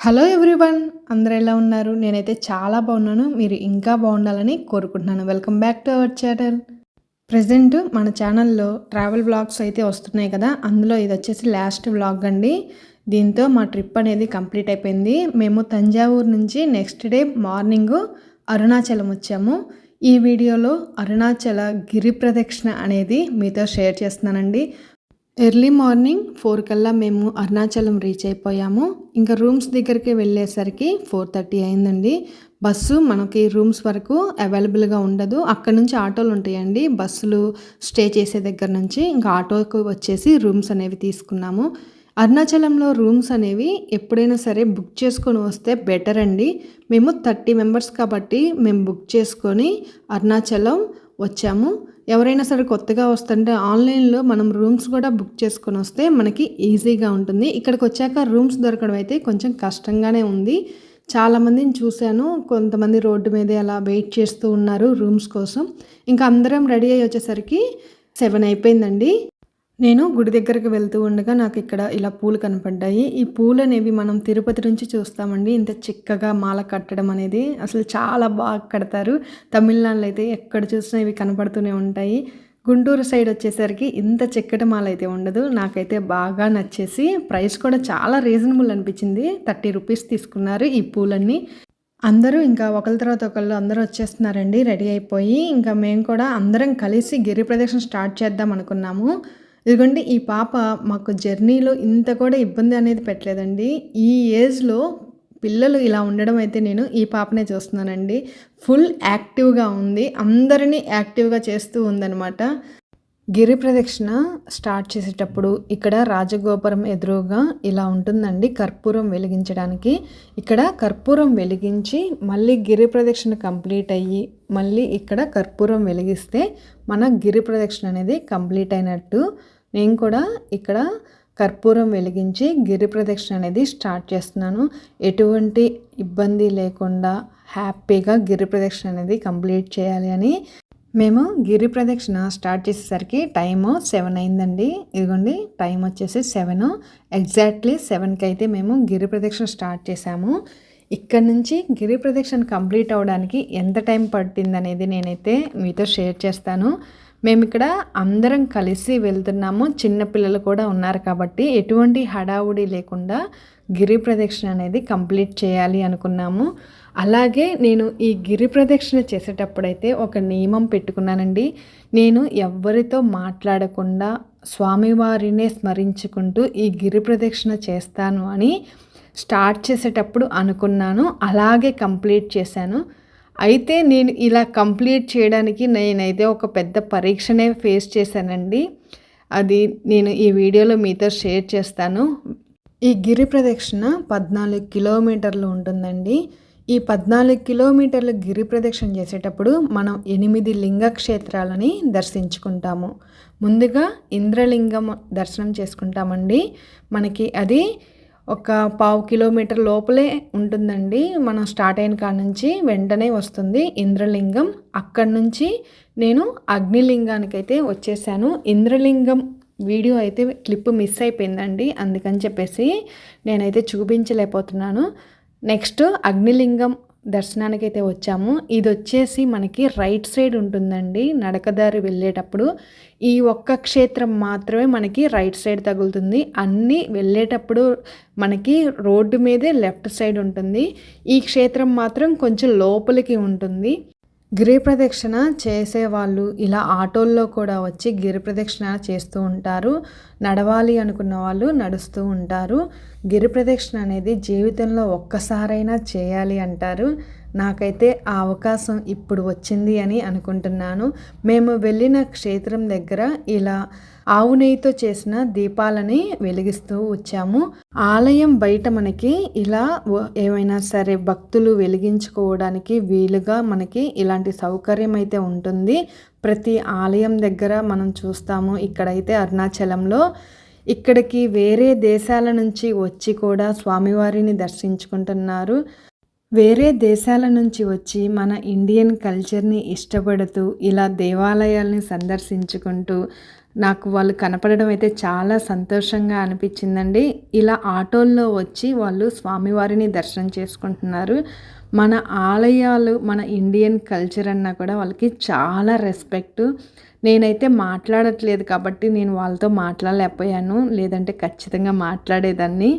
Hello everyone, అందరూ ఎలా ఉన్నారు? నేనైతే చాలా బాగున్నాను. మీరు ఇంకా బాగుండాలని కోరుకుంటున్నాను. Welcome back to our channel. Present మన ఛానల్లో ట్రావెల్ వ్లాగ్స్ అయితే వస్తున్నాయి కదా, అందులో ఇది వచ్చేసి లాస్ట్ వ్లాగ్ అండి. దీంతో మా ట్రిప్ అనేది కంప్లీట్ అయిపోయింది. మేము తంజావూరు నుంచి నెక్స్ట్ డే మార్నింగ్ అరుణాచలం వచ్చాము. ఈ వీడియోలో అరుణాచల గిరి ప్రదక్షిణ అనేది మీతో షేర్ చేస్తున్నానండి. ఎర్లీ మార్నింగ్ 4 కల్లా మేము అరుణాచలం రీచ్ అయిపోయాము. ఇంకా రూమ్స్ దగ్గరికి వెళ్ళేసరికి 4:30 అయిందండి. బస్సు మనకి రూమ్స్ వరకు అవైలబుల్గా ఉండదు. అక్కడ నుంచి ఆటోలు ఉంటాయండి, బస్సులు స్టే చేసే దగ్గర నుంచి. ఇంకా ఆటోకు వచ్చేసి రూమ్స్ అనేవి తీసుకున్నాము. అరుణాచలంలో రూమ్స్ అనేవి ఎప్పుడైనా సరే బుక్ చేసుకొని వస్తే బెటర్ అండి. మేము 30 మెంబర్స్ కాబట్టి మేము బుక్ చేసుకొని అరుణాచలం వచ్చాము. ఎవరైనా సరే కొత్తగా వస్తుంటే ఆన్లైన్లో మనం రూమ్స్ కూడా బుక్ చేసుకొని వస్తే మనకి ఈజీగా ఉంటుంది. ఇక్కడికి వచ్చాక రూమ్స్ దొరకడం అయితే కొంచెం కష్టంగానే ఉంది. చాలామందిని చూశాను, కొంతమంది రోడ్డు మీదే అలా వెయిట్ చేస్తూ ఉన్నారు రూమ్స్ కోసం. ఇంకా అందరం రెడీ అయ్యి వచ్చేసరికి 7 అయిపోయిందండి. నేను గుడి దగ్గరికి వెళ్తూ ఉండగా నాకు ఇక్కడ ఇలా పూలు కనపడ్డాయి. ఈ పూలు అనేవి మనం తిరుపతి నుంచి చూస్తామండి. ఇంత చిక్కగా మాల కట్టడం అనేది అసలు చాలా బాగా కడతారు. తమిళనాడులో అయితే ఎక్కడ చూసినా ఇవి కనపడుతూనే ఉంటాయి. గుంటూరు సైడ్ వచ్చేసరికి ఇంత చిక్కటి మాల అయితే ఉండదు. నాకైతే బాగా నచ్చేసి ప్రైస్ కూడా చాలా రీజనబుల్ అనిపించింది. 30 రూపీస్ తీసుకున్నారు ఈ పూలన్నీ. అందరూ ఇంకా ఒకరి తర్వాత ఒకళ్ళు అందరూ వచ్చేస్తున్నారండి రెడీ అయిపోయి. ఇంకా మేము కూడా అందరం కలిసి గిరి ప్రదక్షిణ స్టార్ట్ చేద్దాం అనుకున్నాము. ఇదిగోండి, ఈ పాప మాకు జర్నీలో ఇంత కూడా ఇబ్బంది అనేది పెట్టలేదండి. ఈ ఏజ్లో పిల్లలు ఇలా ఉండడం అయితే నేను ఈ పాపనే చూస్తున్నానండి. ఫుల్ యాక్టివ్గా ఉంది, అందరినీ యాక్టివ్గా చేస్తూ ఉందన్నమాట. గిరి ప్రదక్షిణ స్టార్ట్ చేసేటప్పుడు ఇక్కడ రాజగోపురం ఎదురుగా ఇలా ఉంటుందండి కర్పూరం వెలిగించడానికి. ఇక్కడ కర్పూరం వెలిగించి మళ్ళీ గిరి ప్రదక్షిణ కంప్లీట్ అయ్యి మళ్ళీ ఇక్కడ కర్పూరం వెలిగిస్తే మన గిరి ప్రదక్షిణ అనేది కంప్లీట్ అయినట్టు. నేను కూడా ఇక్కడ కర్పూరం వెలిగించి గిరి ప్రదక్షిణ అనేది స్టార్ట్ చేస్తున్నాను. ఎటువంటి ఇబ్బంది లేకుండా హ్యాపీగా గిరి ప్రదక్షిణ అనేది కంప్లీట్ చేయాలి అని మేము గిరి ప్రదక్షిణ స్టార్ట్ చేసేసరికి టైము 7 అయిందండి. ఇదిగోండి, టైం వచ్చేసి 7. ఎగ్జాక్ట్లీ 7కి అయితే మేము గిరి ప్రదక్షిణ స్టార్ట్ చేసాము. ఇక్కడ నుంచి గిరి ప్రదక్షిణ కంప్లీట్ అవ్వడానికి ఎంత టైం పట్టిందనేది నేనైతే మీతో షేర్ చేస్తాను. మేము ఇక్కడ అందరం కలిసి వెళ్తున్నాము. చిన్నపిల్లలు కూడా ఉన్నారు కాబట్టి ఎటువంటి హడావుడి లేకుండా గిరి ప్రదక్షిణ అనేది కంప్లీట్ చేయాలి అనుకున్నాము. అలాగే నేను ఈ గిరి ప్రదక్షిణ చేసేటప్పుడైతే ఒక నియమం పెట్టుకున్నానండి. నేను ఎవ్వరితో మాట్లాడకుండా స్వామివారినే స్మరించుకుంటూ ఈ గిరి ప్రదక్షిణ చేస్తాను అని స్టార్ట్ చేసేటప్పుడు అనుకున్నాను. అలాగే కంప్లీట్ చేశాను. అయితే నేను ఇలా కంప్లీట్ చేయడానికి నేనైతే ఒక పెద్ద పరీక్షనే ఫేస్ చేశానండి. అది నేను ఈ వీడియోలో మీతో షేర్ చేస్తాను. ఈ గిరి ప్రదక్షిణ 14 కిలోమీటర్లు ఉంటుందండి. ఈ 14 కిలోమీటర్ల గిరి ప్రదక్షిణ చేసేటప్పుడు మనం 8 లింగ క్షేత్రాలని దర్శించుకుంటాము. ముందుగా ఇంద్రలింగం దర్శనం చేసుకుంటామండి. మనకి అది ఒక 1/2 కిలోమీటర్ లోపలే ఉంటుందండి. మనం స్టార్ట్ అయిన కాడ నుంచి వెంటనే వస్తుంది ఇంద్రలింగం. అక్కడి నుంచి నేను అగ్నిలింగానికైతే వచ్చేసాను. ఇంద్రలింగం వీడియో అయితే క్లిప్ మిస్ అయిపోయిందండి, అందుకని చెప్పేసి నేనైతే చూపించలేకపోతున్నాను. నెక్స్ట్ అగ్నిలింగం దర్శనానికైతే వచ్చాము. ఇది వచ్చేసి మనకి రైట్ సైడ్ ఉంటుందండి. నడకదారి వెళ్ళేటప్పుడు ఈ ఒక్క క్షేత్రం మాత్రమే మనకి రైట్ సైడ్ తగులుతుంది. అన్నీ వెళ్ళేటప్పుడు మనకి రోడ్డు మీదే లెఫ్ట్ సైడ్ ఉంటుంది. ఈ క్షేత్రం మాత్రం కొంచెం లోపలికి ఉంటుంది. గిరి ప్రదక్షిణ చేసేవాళ్ళు ఇలా ఆటోల్లో కూడా వచ్చి గిరి ప్రదక్షిణ చేస్తూ ఉంటారు. నడవాలి అనుకున్న వాళ్ళు నడుస్తూ ఉంటారు. గిరి ప్రదక్షిణ అనేది జీవితంలో ఒక్కసారైనా చేయాలి అంటారు. నాకైతే ఆ అవకాశం ఇప్పుడు వచ్చింది అని అనుకుంటున్నాను. మేము వెళ్ళిన క్షేత్రం దగ్గర ఇలా ఆవు నెయ్యితో చేసిన దీపాలని వెలిగిస్తూ వచ్చాము. ఆలయం బయట మనకి ఇలా ఏమైనా సరే భక్తులు వెలిగించుకోవడానికి వీలుగా మనకి ఇలాంటి సౌకర్యం అయితే ఉంటుంది. ప్రతి ఆలయం దగ్గర మనం చూస్తాము. ఇక్కడైతే అరుణాచలంలో ఇక్కడికి వేరే దేశాల నుంచి వచ్చి కూడా స్వామివారిని దర్శించుకుంటున్నారు. వేరే దేశాల నుంచి వచ్చి మన ఇండియన్ కల్చర్ని ఇష్టపడుతూ ఇలా దేవాలయాల్ని సందర్శించుకుంటూ నాకు వాళ్ళు కనపడడం అయితే చాలా సంతోషంగా అనిపించిందండి. ఇలా ఆటోల్లో వచ్చి వాళ్ళు స్వామివారిని దర్శనం చేసుకుంటున్నారు. మన ఆలయాలు, మన ఇండియన్ కల్చర్ అన్నా కూడా వాళ్ళకి చాలా రెస్పెక్టు. నేనైతే మాట్లాడట్లేదు కాబట్టి నేను వాళ్ళతో మాట్లాడలేకపోయాను. లేదంటే ఖచ్చితంగా మాట్లాడేదాన్ని.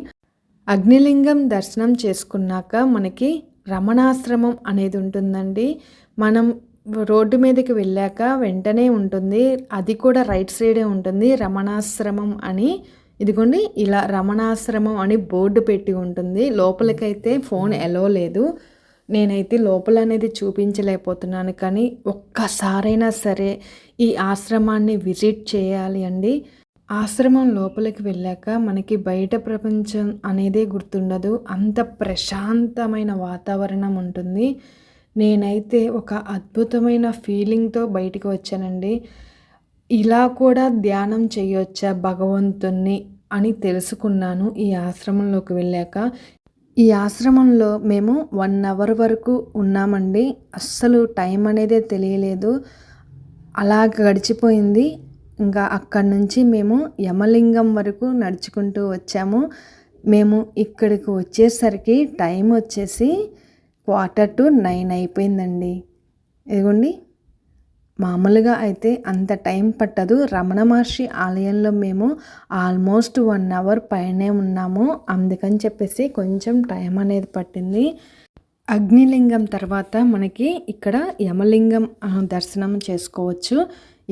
అగ్నిలింగం దర్శనం చేసుకున్నాక మనకి రమణాశ్రమం అనేది ఉంటుందండి. మనం రోడ్డు మీదకి వెళ్ళాక వెంటనే ఉంటుంది. అది కూడా రైట్ సైడే ఉంటుంది రమణాశ్రమం అని. ఇదిగోండి ఇలా రమణాశ్రమం అని బోర్డు పెట్టి ఉంటుంది. లోపలికైతే ఫోన్ ఎలో లేదు. నేనైతే లోపల అనేది చూపించలేకపోతున్నాను, కానీ ఒక్కసారైనా సరే ఈ ఆశ్రమాన్ని విజిట్ చేయాలి అండి. ఆశ్రమం లోపలికి వెళ్ళాక మనకి బయట ప్రపంచం అనేదే గుర్తుండదు. అంత ప్రశాంతమైన వాతావరణం ఉంటుంది. నేనైతే ఒక అద్భుతమైన ఫీలింగ్తో బయటికి వచ్చానండి. ఇలా కూడా ధ్యానం చేయొచ్చా భగవంతుణ్ణి అని తెలుసుకున్నాను ఈ ఆశ్రమంలోకి వెళ్ళాక. ఈ ఆశ్రమంలో మేము 1 అవర్ వరకు ఉన్నామండి. అస్సలు టైం అనేదే తెలియలేదు. అలా గడిచిపోయింది. ఇంకా అక్కడి నుంచి మేము యమలింగం వరకు నడుచుకుంటూ వచ్చాము. మేము ఇక్కడికి వచ్చేసరికి టైం వచ్చేసి 8:45 అయిపోయిందండి. ఇదిగోండి, మామూలుగా అయితే అంత టైం పట్టదు. రమణ మహర్షి ఆలయంలో మేము ఆల్మోస్ట్ 1 అవర్ పైనే ఉన్నాము. అందుకని చెప్పేసి కొంచెం టైం అనేది పట్టింది. అగ్నిలింగం తర్వాత మనకి ఇక్కడ యమలింగం దర్శనం చేసుకోవచ్చు.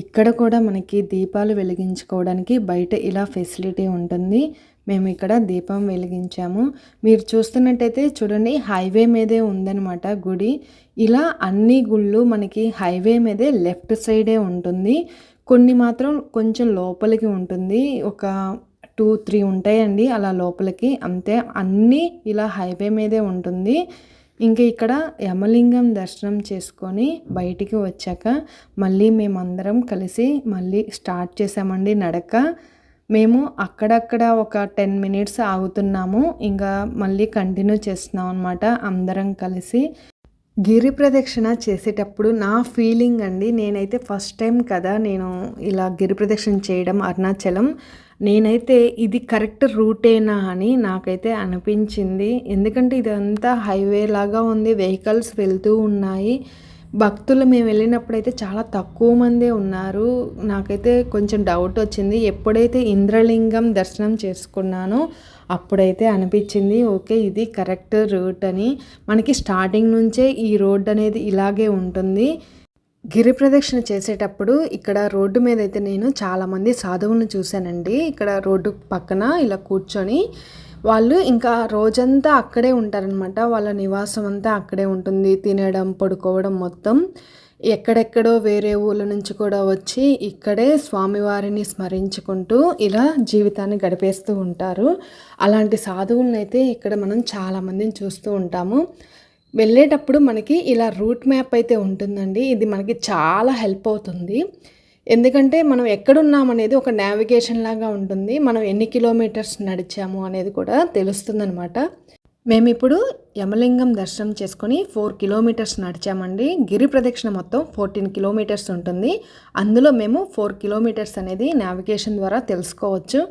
ఇక్కడ కూడా మనకి దీపాలు వెలిగించుకోవడానికి బయట ఇలా ఫెసిలిటీ ఉంటుంది. మేము ఇక్కడ దీపం వెలిగించాము. మీరు చూస్తున్నట్టయితే చూడండి, హైవే మీదే ఉందన్నమాట గుడి. ఇలా అన్ని గుళ్ళు మనకి హైవే మీదే లెఫ్ట్ సైడే ఉంటుంది. కొన్ని మాత్రం కొంచెం లోపలికి ఉంటుంది. ఒక 2-3 ఉంటాయండి అలా లోపలికి, అంతే. అన్నీ ఇలా హైవే మీదే ఉంటుంది. ఇంకా ఇక్కడ యమలింగం దర్శనం చేసుకొని బయటికి వచ్చాక మళ్ళీ మేమందరం కలిసి మళ్ళీ స్టార్ట్ చేసామండి నడక. మేము అక్కడక్కడ ఒక 10 మినిట్స్ ఆగుతున్నాము. ఇంకా మళ్ళీ కంటిన్యూ చేస్తున్నాం అనమాట అందరం కలిసి. గిరి ప్రదక్షిణ చేసేటప్పుడు నా ఫీలింగ్ అండి, నేనైతే ఫస్ట్ టైం కదా నేను ఇలా గిరి ప్రదక్షిణ చేయడం అరుణాచలం. నేనైతే ఇది కరెక్ట్ రూటేనా అని నాకైతే అనిపించింది. ఎందుకంటే ఇదంతా హైవే లాగా ఉంది, వెహికల్స్ వెళ్తూ ఉన్నాయి. భక్తులు మేము వెళ్ళినప్పుడైతే చాలా తక్కువ మందే ఉన్నారు. నాకైతే కొంచెం డౌట్ వచ్చింది. ఎప్పుడైతే ఇంద్రలింగం దర్శనం చేసుకున్నానో అప్పుడైతే అనిపించింది ఓకే ఇది కరెక్ట్ రూట్ అని. మనకి స్టార్టింగ్ నుంచే ఈ రోడ్ అనేది ఇలాగే ఉంటుంది. గిరి ప్రదక్షిణ చేసేటప్పుడు ఇక్కడ రోడ్డు మీద అయితే నేను చాలామంది సాధువులను చూశానండి. ఇక్కడ రోడ్డు పక్కన ఇలా కూర్చొని వాళ్ళు ఇంకా రోజంతా అక్కడే ఉంటారనమాట. వాళ్ళ నివాసం అంతా అక్కడే ఉంటుంది. తినడం, పడుకోవడం మొత్తం. ఎక్కడెక్కడో వేరే ఊళ్ళ నుంచి కూడా వచ్చి ఇక్కడే స్వామివారిని స్మరించుకుంటూ ఇలా జీవితాన్ని గడిపేస్తూ ఉంటారు. అలాంటి సాధువులను అయితే ఇక్కడ మనం చాలామందిని చూస్తూ ఉంటాము. వెళ్ళేటప్పుడు మనకి ఇలా రూట్ మ్యాప్ అయితే ఉంటుందండి. ఇది మనకి చాలా హెల్ప్ అవుతుంది. ఎందుకంటే మనం ఎక్కడున్నామనేది ఒక నావిగేషన్ లాగా ఉంటుంది. మనం ఎన్ని కిలోమీటర్స్ నడిచాము అనేది కూడా తెలుస్తుందనమాట. మేము ఇప్పుడు యమలింగం దర్శనం చేసుకొని 4 కిలోమీటర్స్ నడిచామండి. గిరి ప్రదక్షిణ మొత్తం 14 కిలోమీటర్స్ ఉంటుంది. అందులో మేము 4 కిలోమీటర్స్ అనేది నావిగేషన్ ద్వారా తెలుసుకోవచ్చు.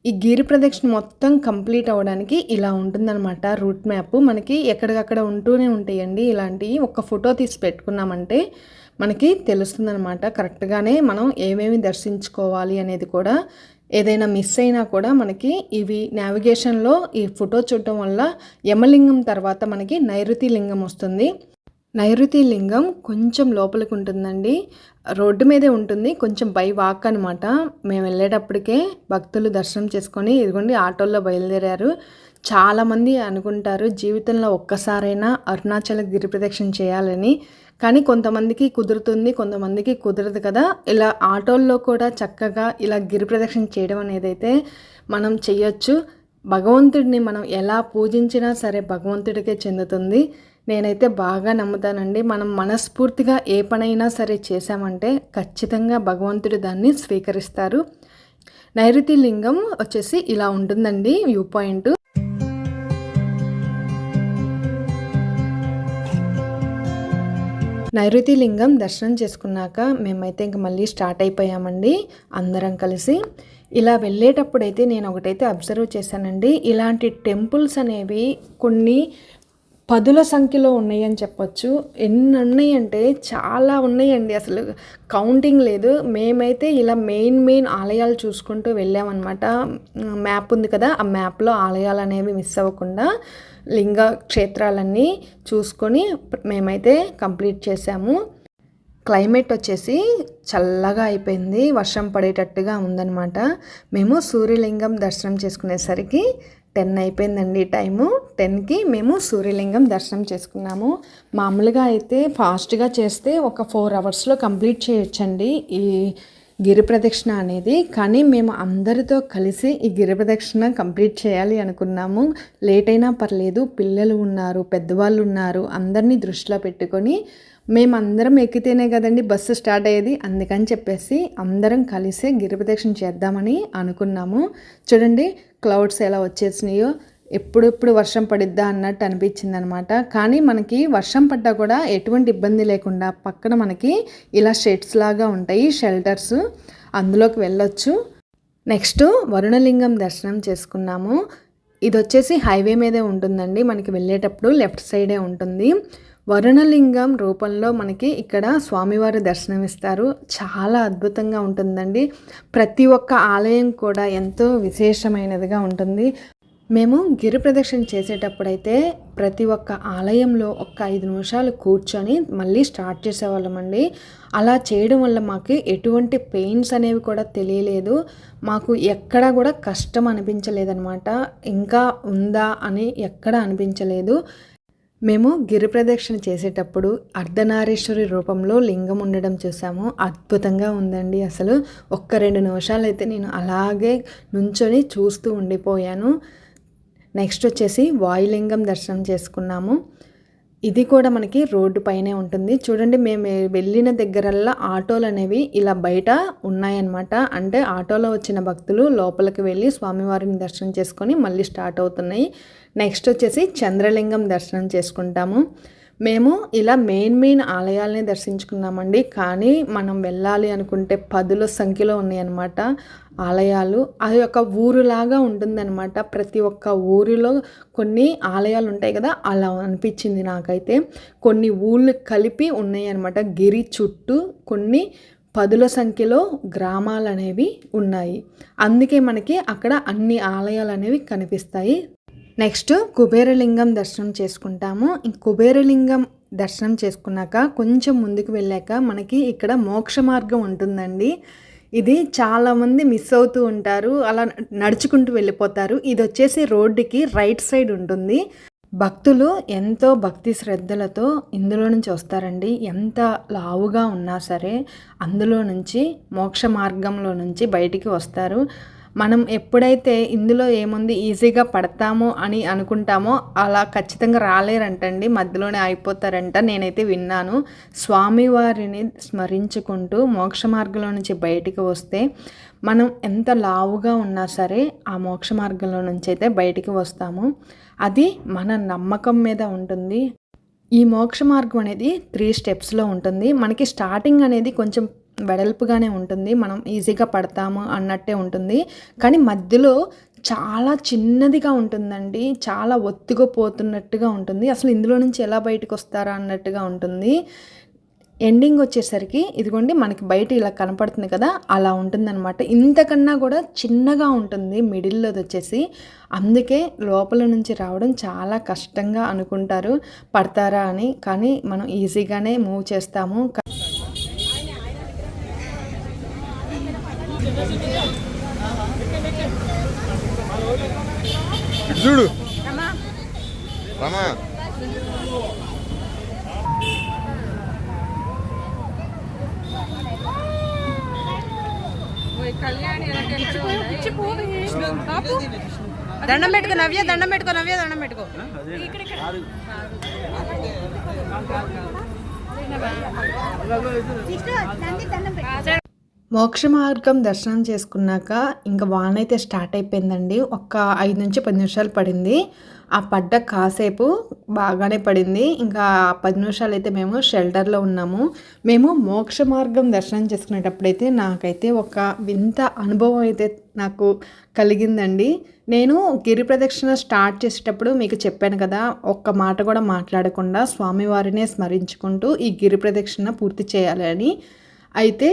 ఈ గిరి ప్రదక్షిణ మొత్తం కంప్లీట్ అవ్వడానికి ఇలా ఉంటుందన్నమాట రూట్ మ్యాప్. మనకి ఎక్కడికక్కడ ఉంటూనే ఉంటాయండి ఇలాంటివి. ఒక ఫోటో తీసి పెట్టుకున్నామంటే మనకి తెలుస్తుందన్నమాట కరెక్ట్గానే మనం ఏమేమి దర్శించుకోవాలి అనేది కూడా. ఏదైనా మిస్ అయినా కూడా మనకి ఇవి నావిగేషన్లో ఈ ఫోటో చూడటం వల్ల యమలింగం తర్వాత మనకి నైరుతి లింగం వస్తుంది. నైరుతి లింగం కొంచెం లోపలికి ఉంటుందండి. రోడ్డు మీదే ఉంటుంది, కొంచెం బై వాక్ అనమాట. మేము వెళ్ళేటప్పటికే భక్తులు దర్శనం చేసుకొని ఇదిగోండి ఆటోల్లో బయలుదేరారు. చాలామంది అనుకుంటారు జీవితంలో ఒక్కసారైనా అరుణాచల గిరి ప్రదక్షిణ చేయాలని. కానీ కొంతమందికి కుదురుతుంది, కొంతమందికి కుదరదు కదా. ఇలా ఆటోల్లో కూడా చక్కగా ఇలా గిరి ప్రదక్షిణ చేయడం అనేది అయితే మనం చెయ్యొచ్చు. భగవంతుడిని మనం ఎలా పూజించినా సరే భగవంతుడికే చెందుతుంది. నేనైతే బాగా నమ్ముతానండి. మనం మనస్ఫూర్తిగా ఏ పనైనా సరే చేశామంటే ఖచ్చితంగా భగవంతుడు దాన్ని స్వీకరిస్తారు. నైరుతి లింగం వచ్చేసి ఇలా ఉంటుందండి వ్యూ పాయింట్. నైరుతి లింగం దర్శనం చేసుకున్నాక మేమైతే ఇంక మళ్ళీ స్టార్ట్ అయిపోయామండి అందరం కలిసి. ఇలా వెళ్ళేటప్పుడైతే నేను ఒకటైతే అబ్జర్వ్ చేశానండి, ఇలాంటి టెంపుల్స్ అనేవి కొన్ని పదుల సంఖ్యలో ఉన్నాయని చెప్పొచ్చు. ఎన్ని ఉన్నాయంటే చాలా ఉన్నాయండి, అసలు కౌంటింగ్ లేదు. మేమైతే ఇలా మెయిన్ ఆలయాలు చూసుకుంటూ వెళ్ళామన్నమాట. మ్యాప్ ఉంది కదా, ఆ మ్యాప్లో ఆలయాలు అనేవి మిస్ అవ్వకుండా లింగ క్షేత్రాలన్నీ చూసుకొని మేమైతే కంప్లీట్ చేసాము. క్లైమేట్ వచ్చేసి చల్లగా అయిపోయింది, వర్షం పడేటట్టుగా ఉందన్నమాట. మేము సూర్యలింగం దర్శనం చేసుకునేసరికి 10 అయిపోయిందండి టైము. 10కి మేము సూర్యలింగం దర్శనం చేసుకున్నాము. మామూలుగా అయితే ఫాస్ట్గా చేస్తే ఒక 4 అవర్స్లో కంప్లీట్ చేయొచ్చండి ఈ గిరి ప్రదక్షిణ అనేది. కానీ మేము అందరితో కలిసి ఈ గిరి ప్రదక్షిణ కంప్లీట్ చేయాలి అనుకున్నాము. లేట్ అయినా పర్లేదు, పిల్లలు ఉన్నారు, పెద్దవాళ్ళు ఉన్నారు, అందరినీ దృష్టిలో పెట్టుకొని మేమందరం ఎక్కితేనే కదండి బస్సు స్టార్ట్ అయ్యేది. అందుకని చెప్పేసి అందరం కలిసి గిరి ప్రదక్షిణ చేద్దామని అనుకున్నాము. చూడండి క్లౌడ్స్ ఎలా వచ్చేసినాయో, ఎప్పుడెప్పుడు వర్షం పడిద్దా అన్నట్టు అనిపించింది అనమాట. కానీ మనకి వర్షం పడ్డా కూడా ఎటువంటి ఇబ్బంది లేకుండా పక్కన మనకి ఇలా షెడ్స్ లాగా ఉంటాయి, షెల్టర్స్, అందులోకి వెళ్ళొచ్చు. నెక్స్ట్ వరుణలింగం దర్శనం చేసుకున్నాము. ఇది వచ్చేసి హైవే మీదే ఉంటుందండి, మనకి వెళ్ళేటప్పుడు లెఫ్ట్ సైడే ఉంటుంది. వరుణలింగం రూపంలో మనకి ఇక్కడ స్వామివారి దర్శనమిస్తారు. చాలా అద్భుతంగా ఉంటుందండి. ప్రతి ఒక్క ఆలయం కూడా ఎంతో విశేషమైనదిగా ఉంటుంది. మేము గిరి ప్రదక్షిణ చేసేటప్పుడైతే ప్రతి ఒక్క ఆలయంలో ఒక 5 నిమిషాలు కూర్చొని మళ్ళీ స్టార్ట్ చేసేవాళ్ళమండి. అలా చేయడం వల్ల మాకు ఎటువంటి పెయిన్స్ అనేవి కూడా తెలియలేదు, మాకు ఎక్కడా కూడా కష్టం అనిపించలేదన్నమాట. ఇంకా ఉందా అని ఎక్కడ అనిపించలేదు. మేము గిరి ప్రదక్షిణ చేసేటప్పుడు అర్ధనారీశ్వరి రూపంలో లింగం ఉండడం చూసాము. అద్భుతంగా ఉందండి. అసలు ఒక్క 2 నిమిషాలు అయితే నేను అలాగే నుంచొని చూస్తూ ఉండిపోయాను. నెక్స్ట్ వచ్చేసి వాయులింగం దర్శనం చేసుకున్నాము. ఇది కూడా మనకి రోడ్డు పైనే ఉంటుంది. చూడండి మేము వెళ్ళిన దగ్గరల్లా ఆటోలు అనేవి ఇలా బయట ఉన్నాయన్నమాట. అంటే ఆటోలో వచ్చిన భక్తులు లోపలికి వెళ్ళి స్వామివారిని దర్శనం చేసుకొని మళ్ళీ స్టార్ట్ అవుతున్నాయి. నెక్స్ట్ వచ్చేసి చంద్రలింగం దర్శనం చేసుకుంటాము. మేము ఇలా మెయిన్ ఆలయాలని దర్శించుకున్నామండి. కానీ మనం వెళ్ళాలి అనుకుంటే పదుల సంఖ్యలో ఉన్నాయన్నమాట ఆలయాలు. అది ఒక ఊరులాగా ఉంటుందన్నమాట. ప్రతి ఒక్క ఊరిలో కొన్ని ఆలయాలు ఉంటాయి కదా, అలా అనిపించింది నాకైతే. కొన్ని ఊళ్ళు కలిపి ఉన్నాయి అన్నమాట. గిరి చుట్టూ కొన్ని పదుల సంఖ్యలో గ్రామాలు అనేవి ఉన్నాయి. అందుకే మనకి అక్కడ అన్ని ఆలయాలు అనేవి కనిపిస్తాయి. నెక్స్ట్ కుబేరలింగం దర్శనం చేసుకుంటాము. కుబేరలింగం దర్శనం చేసుకున్నాక కొంచెం ముందుకు వెళ్ళాక మనకి ఇక్కడ మోక్ష మార్గం ఉంటుందండి. ఇది చాలామంది మిస్ అవుతూ ఉంటారు, అలా నడుచుకుంటూ వెళ్ళిపోతారు. ఇది వచ్చేసి రోడ్డుకి రైట్ సైడ్ ఉంటుంది. భక్తులు ఎంతో భక్తి శ్రద్ధలతో ఇందులో నుంచి వస్తారండి. ఎంత లావుగా ఉన్నా సరే అందులో నుంచి మోక్ష మార్గంలో నుంచి బయటికి వస్తారు. మనం ఎప్పుడైతే ఇందులో ఏముంది ఈజీగా పడతామో అని అనుకుంటామో అలా ఖచ్చితంగా రాలేరంటండి, మధ్యలోనే అయిపోతారంట. నేనైతే విన్నాను. స్వామివారిని స్మరించుకుంటూ మోక్ష మార్గంలో నుంచి బయటికి వస్తే మనం ఎంత లావుగా ఉన్నా సరే ఆ మోక్ష మార్గంలో నుంచి అయితే బయటికి వస్తాము. అది మన నమ్మకం మీద ఉంటుంది. ఈ మోక్ష మార్గం అనేది 3 స్టెప్స్లో ఉంటుంది. మనకి స్టార్టింగ్ అనేది కొంచెం వెడల్పుగానే ఉంటుంది, మనం ఈజీగా పడతాము అన్నట్టే ఉంటుంది. కానీ మధ్యలో చాలా చిన్నదిగా ఉంటుందండి, చాలా ఒత్తుగా పోతున్నట్టుగా ఉంటుంది. అసలు ఇందులో నుంచి ఎలా బయటకు వస్తారా అన్నట్టుగా ఉంటుంది. ఎండింగ్ వచ్చేసరికి ఇదిగోండి మనకి బయట ఇలా కనపడుతుంది కదా, అలా ఉంటుందన్నమాట. ఇంతకన్నా కూడా చిన్నగా ఉంటుంది మిడిల్లోది వచ్చేసి. అందుకే లోపల నుంచి రావడం చాలా కష్టంగా అనుకుంటారు, పడతారా అని. కానీ మనం ఈజీగానే మూవ్ చేస్తాము. చూడు రామా దండం పెట్టుకో నవ్య, దండం పెట్టుకో నవ్య, దండం పెట్టుకో. మోక్ష మార్గం దర్శనం చేసుకున్నాక ఇంకా వానైతే స్టార్ట్ అయిపోయిందండి. ఒక 5-10 నిమిషాలు పడింది. ఆ పడ్డ కాసేపు బాగానే పడింది. ఇంకా 10 నిమిషాలైతే మేము షెల్టర్‌లో ఉన్నాము. మేము మోక్ష మార్గం దర్శనం చేసుకునేటప్పుడైతే నాకైతే ఒక వింత అనుభవం అయితే నాకు కలిగిందండి. నేను గిరి ప్రదక్షిణ స్టార్ట్ చేసేటప్పుడు మీకు చెప్పాను కదా! ఒక్క మాట కూడా మాట్లాడకుండా స్వామివారినే స్మరించుకుంటూ ఈ గిరి ప్రదక్షిణ పూర్తి చేయాలి అని. అయితే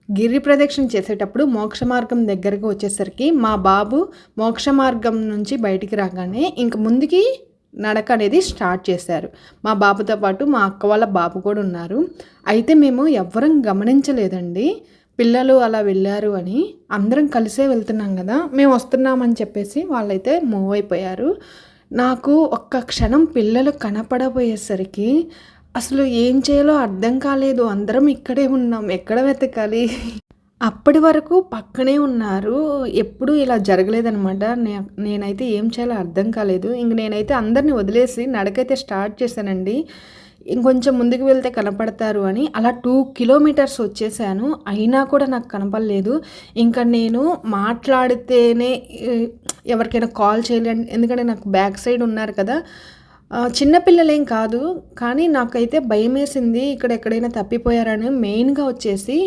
గిరి ప్రదక్షిణ చేసేటప్పుడు మోక్ష మార్గం దగ్గరకు వచ్చేసరికి మా బాబు మోక్ష మార్గం నుంచి బయటికి రాగానే ఇంక ముందుకి నడక అనేది స్టార్ట్ చేశారు. మా బాబుతో పాటు మా అక్క వాళ్ళ బాబు కూడా ఉన్నారు. అయితే మేము ఎవ్వరం గమనించలేదండి పిల్లలు అలా వెళ్ళారు అని. అందరం కలిసే వెళ్తున్నాం కదా, మేము వస్తున్నామని చెప్పేసి వాళ్ళైతే మూవ్ అయిపోయారు. నాకు ఒక్క క్షణం పిల్లలు కనపడబోయేసరికి అసలు ఏం చేయాలో అర్థం కాలేదు. అందరం ఇక్కడే ఉన్నాం, ఎక్కడ వెతకాలి? అప్పటి వరకు పక్కనే ఉన్నారు. ఎప్పుడూ ఇలా జరగలేదనమాట. నేనైతే ఏం చేయాలో అర్థం కాలేదు. ఇంక నేనైతే అందరిని వదిలేసి నడకైతే స్టార్ట్ చేశానండి. ఇంకొంచెం ముందుకు వెళ్తే కనపడతారు అని. అలా 2 కిలోమీటర్స్ వచ్చేసాను. అయినా కూడా నాకు కనపడలేదు. ఇంకా నేను మాట్లాడితేనే ఎవరికైనా కాల్ చేయాలి, ఎందుకంటే నాకు బ్యాక్ సైడ్ ఉన్నారు కదా, చిన్నపిల్లలేం కాదు. కానీ నాకైతే భయమేసింది, ఇక్కడ ఎక్కడైనా తప్పిపోయారని. మెయిన్గా వచ్చేసి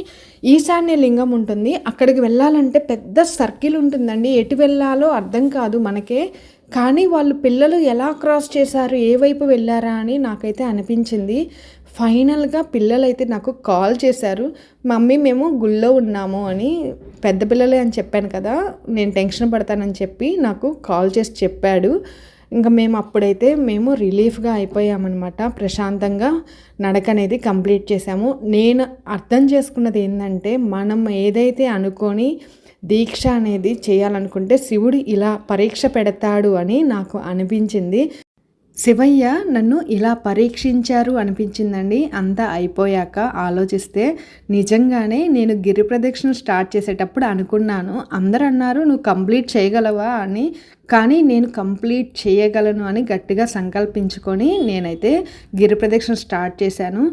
ఈశాన్య లింగం ఉంటుంది, అక్కడికి వెళ్ళాలంటే పెద్ద సర్కిల్ ఉంటుందండి. ఎటు వెళ్ళాలో అర్థం కాదు మనకే. కానీ వాళ్ళు పిల్లలు ఎలా క్రాస్ చేశారు, ఏ వైపు వెళ్ళారా అని నాకైతే అనిపించింది. ఫైనల్గా పిల్లలైతే నాకు కాల్ చేశారు, మమ్మీ మేము గుళ్ళో ఉన్నాము అని. పెద్ద పిల్లలే అని చెప్పాను కదా, నేను టెన్షన్ పడతానని చెప్పి నాకు కాల్ చేసి చెప్పాడు. ఇంకా మేము రిలీఫ్గా అయిపోయామన్నమాట. ప్రశాంతంగా నడక అనేది కంప్లీట్ చేసాము. నేను అర్థం చేసుకున్నది ఏంటంటే, మనం ఏదైతే అనుకొని దీక్ష అనేది చేయాలనుకుంటే శివుడు ఇలా పరీక్ష పెడతాడు అని నాకు అనిపించింది. శివయ్య నన్ను ఇలా పరీక్షించారు అనిపించిందండి. అంతా అయిపోయాక ఆలోచిస్తే నిజంగానే నేను గిరి ప్రదక్షిణ స్టార్ట్ చేసేటప్పుడు అనుకున్నాను, అందరూ అన్నారు నువ్వు కంప్లీట్ చేయగలవా అని. కానీ నేను కంప్లీట్ చేయగలను అని గట్టిగా సంకల్పించుకొని నేనైతే గిరి ప్రదక్షిణ స్టార్ట్ చేశాను.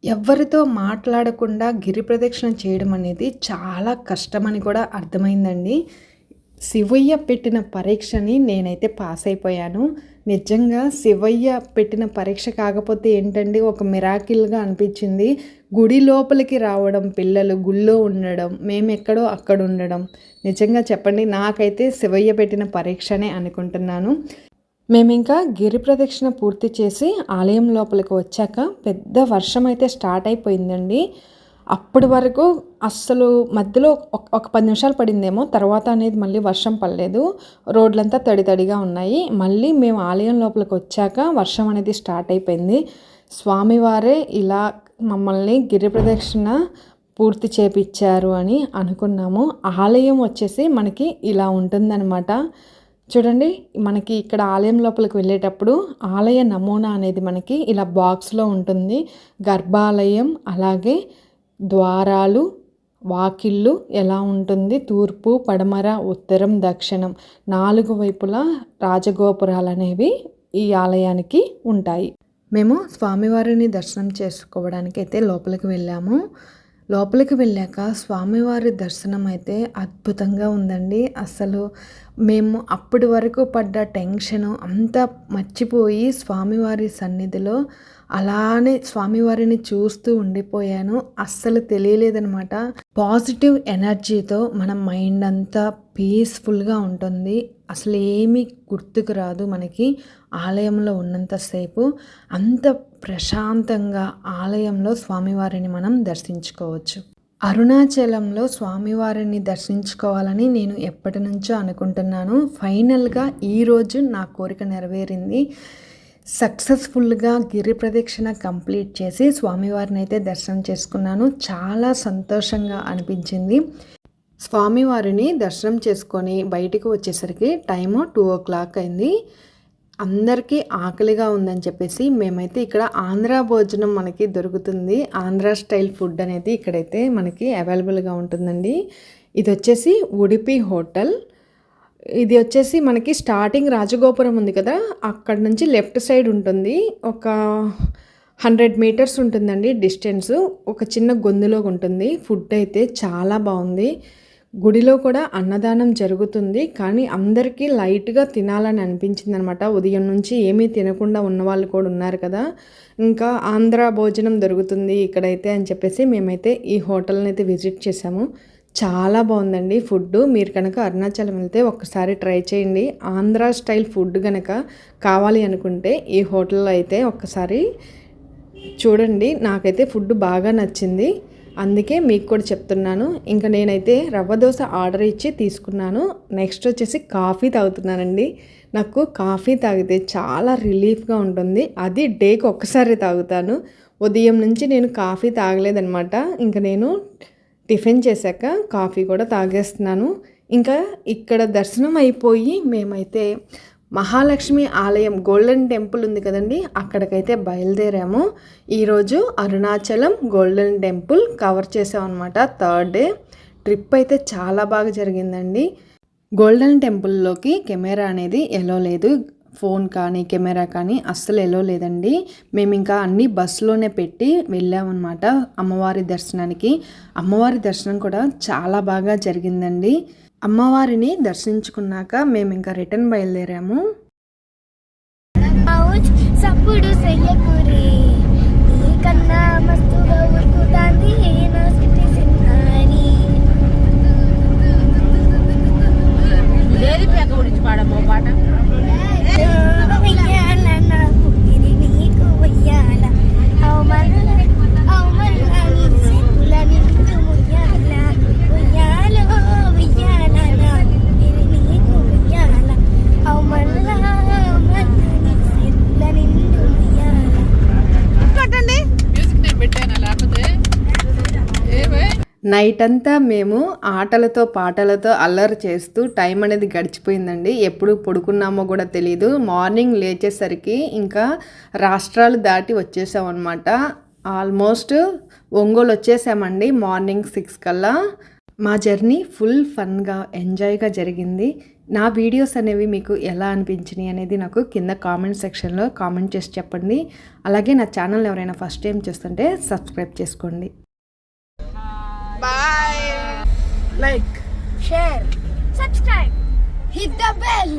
ఎవరితో మాట్లాడకుండా గిరి ప్రదక్షిణ చేయడం అనేది చాలా కష్టమని కూడా అర్థమైందండి. శివయ్య పెట్టిన పరీక్షని నేనైతే పాస్ అయిపోయాను. నిజంగా శివయ్య పెట్టిన పరీక్ష కాకపోతే ఏంటండి, ఒక మిరాకిల్గా అనిపించింది. గుడి లోపలికి రావడం, పిల్లలు గుళ్ళో ఉండడం, మేము ఎక్కడో అక్కడ ఉండడం, నిజంగా చెప్పండి నాకైతే శివయ్య పెట్టిన పరీక్షనే అనుకుంటున్నాను. మేము ఇంకా గిరి ప్రదక్షిణ పూర్తి చేసి ఆలయం లోపలికి వచ్చాక పెద్ద వర్షం అయితే స్టార్ట్ అయిపోయిందండి. అప్పటి వరకు అస్సలు మధ్యలో ఒక 10 నిమిషాలు పడిందేమో, తర్వాత అనేది మళ్ళీ వర్షం పడలేదు. రోడ్లంతా తడిగా ఉన్నాయి. మళ్ళీ మేము ఆలయం లోపలికి వచ్చాక వర్షం అనేది స్టార్ట్ అయిపోయింది. స్వామివారే ఇలా మమ్మల్ని గిరి ప్రదక్షిణ పూర్తి చేపించారు అని అనుకున్నాము. ఆలయం వచ్చేసి మనకి ఇలా ఉంటుందన్నమాట. చూడండి, మనకి ఇక్కడ ఆలయం లోపలికి వెళ్ళేటప్పుడు ఆలయ నమూనా అనేది మనకి ఇలా బాక్స్లో ఉంటుంది. గర్భాలయం, అలాగే ద్వారాలు, వాకిళ్ళు ఎలా ఉంటుంది, తూర్పు, పడమర, ఉత్తరం, దక్షిణం 4 వైపులా రాజగోపురాలు అనేవి ఈ ఆలయానికి ఉంటాయి. మేము స్వామివారిని దర్శనం చేసుకోవడానికి అయితే లోపలికి వెళ్ళాము. లోపలికి వెళ్ళాక స్వామివారి దర్శనం అయితే అద్భుతంగా ఉందండి. అసలు మేము అప్పటి వరకు పడ్డ టెన్షను అంతా మర్చిపోయి స్వామివారి సన్నిధిలో అలానే స్వామివారిని చూస్తూ ఉండిపోయాను. అస్సలు తెలియలేదనమాట. పాజిటివ్ ఎనర్జీతో మన మైండ్ అంతా పీస్ఫుల్గా ఉంటుంది. అసలు ఏమీ గుర్తుకు రాదు మనకి. ఆలయంలో ఉన్నంతసేపు అంత ప్రశాంతంగా ఆలయంలో స్వామివారిని మనం దర్శించుకోవచ్చు. అరుణాచలంలో స్వామివారిని దర్శించుకోవాలని నేను ఎప్పటి నుంచో అనుకుంటున్నాను. ఫైనల్గా ఈరోజు నా కోరిక నెరవేరింది. సక్సెస్ఫుల్గా గిరి ప్రదక్షిణ కంప్లీట్ చేసి స్వామివారిని అయితే దర్శనం చేసుకున్నాను. చాలా సంతోషంగా అనిపించింది. స్వామివారిని దర్శనం చేసుకొని బయటికి వచ్చేసరికి టైము 2:00 అయింది. అందరికీ ఆకలిగా ఉందని చెప్పేసి మేమైతే ఇక్కడ ఆంధ్ర భోజనం మనకి దొరుకుతుంది. ఆంధ్ర స్టైల్ ఫుడ్ అనేది ఇక్కడైతే మనకి అవైలబుల్గా ఉంటుందండి. ఇది వచ్చేసి ఉడిపి హోటల్. ఇది వచ్చేసి మనకి స్టార్టింగ్ రాజగోపురం ఉంది కదా, అక్కడ నుంచి లెఫ్ట్ సైడ్ ఉంటుంది. ఒక 100 మీటర్స్ ఉంటుందండి డిస్టెన్స్. ఒక చిన్న గొంతులో ఉంటుంది. ఫుడ్ అయితే చాలా బాగుంది. గుడిలో కూడా అన్నదానం జరుగుతుంది. కానీ అందరికీ లైట్గా తినాలని అనిపించింది అనమాట. ఉదయం నుంచి ఏమీ తినకుండా ఉన్న వాళ్ళు కూడా ఉన్నారు కదా, ఇంకా ఆంధ్ర భోజనం దొరుకుతుంది ఇక్కడైతే అని చెప్పేసి మేమైతే ఈ హోటల్ని అయితే విజిట్ చేసాము. చాలా బాగుందండి ఫుడ్. మీరు కనుక అరుణాచలం వెళ్తే ఒక్కసారి ట్రై చేయండి. ఆంధ్ర స్టైల్ ఫుడ్ కనుక కావాలి అనుకుంటే ఈ హోటల్లో అయితే ఒక్కసారి చూడండి. నాకైతే ఫుడ్ బాగా నచ్చింది, అందుకే మీకు కూడా చెప్తున్నాను. ఇంకా నేనైతే రవ్వ దోశ ఆర్డర్ ఇచ్చి తీసుకున్నాను. నెక్స్ట్ వచ్చేసి కాఫీ తాగుతున్నానండి. నాకు కాఫీ తాగితే చాలా రిలీఫ్గా ఉంటుంది. అది డేకి ఒక్కసారి తాగుతాను. ఉదయం నుంచి నేను కాఫీ తాగలేదనమాట. ఇంకా నేను టిఫిన్ చేశాక కాఫీ కూడా తాగేస్తున్నాను. ఇంకా ఇక్కడ దర్శనం అయిపోయి మేమైతే మహాలక్ష్మి ఆలయం గోల్డెన్ టెంపుల్ ఉంది కదండి, అక్కడికైతే బయలుదేరాము. ఈరోజు అరుణాచలం గోల్డెన్ టెంపుల్ కవర్ చేసామన్నమాట. 3rd డే ట్రిప్ అయితే చాలా బాగా జరిగిందండి. గోల్డెన్ టెంపుల్లోకి కెమెరా అనేది ఎలో లేదు, ఫోన్ కానీ కెమెరా కానీ అస్సలు ఎలో లేదండి. మేము ఇంకా అన్నీ బస్సులోనే పెట్టి వెళ్ళామన్నమాట అమ్మవారి దర్శనానికి. అమ్మవారి దర్శనం కూడా చాలా బాగా జరిగిందండి. అమ్మవారిని దర్శించుకున్నాక మేము ఇంకా రిటర్న్ బయలుదేరాము. సప్పుడు చెయ్యకురే నీకన్నా మస్తుగా ఉరుకుతాంది నా సిట్టి సిన్నారి. లేది పేక గురించి పాడమో పాట. వెయ్యాల నా పుట్టిరి నీకు వెయ్యాల అవమల్ల అవమల్ల నీ సిక్కుల నిండు ముయ్యాల వెయ్యాలో వెయ్యాల నా పుట్టిరి నీకు వెయ్యాల అవమల్ల అవమల్ల నీ సిక్కుల నిండు ముయ్యాల. పట్టండి నైట్ అంతా మేము ఆటలతో పాటలతో అల్లరి చేస్తూ టైం అనేది గడిచిపోయిందండి. ఎప్పుడు పడుకున్నామో కూడా తెలియదు. మార్నింగ్ లేచేసరికి ఇంకా రాష్ట్రాలు దాటి వచ్చేసామన్నమాట. ఆల్మోస్ట్ ఒంగోలు వచ్చేసామండి మార్నింగ్ 6 కల్లా. మా జర్నీ ఫుల్ ఫన్గా ఎంజాయ్గా జరిగింది. నా వీడియోస్ అనేవి మీకు ఎలా అనిపించినాయి అనేది నాకు కింద కామెంట్ సెక్షన్లో కామెంట్ చేసి చెప్పండి. అలాగే నా ఛానల్ ఎవరైనా ఫస్ట్ టైం చూస్తుంటే సబ్స్క్రైబ్ చేసుకోండి. Bye. Like Share, subscribe, hit the bell.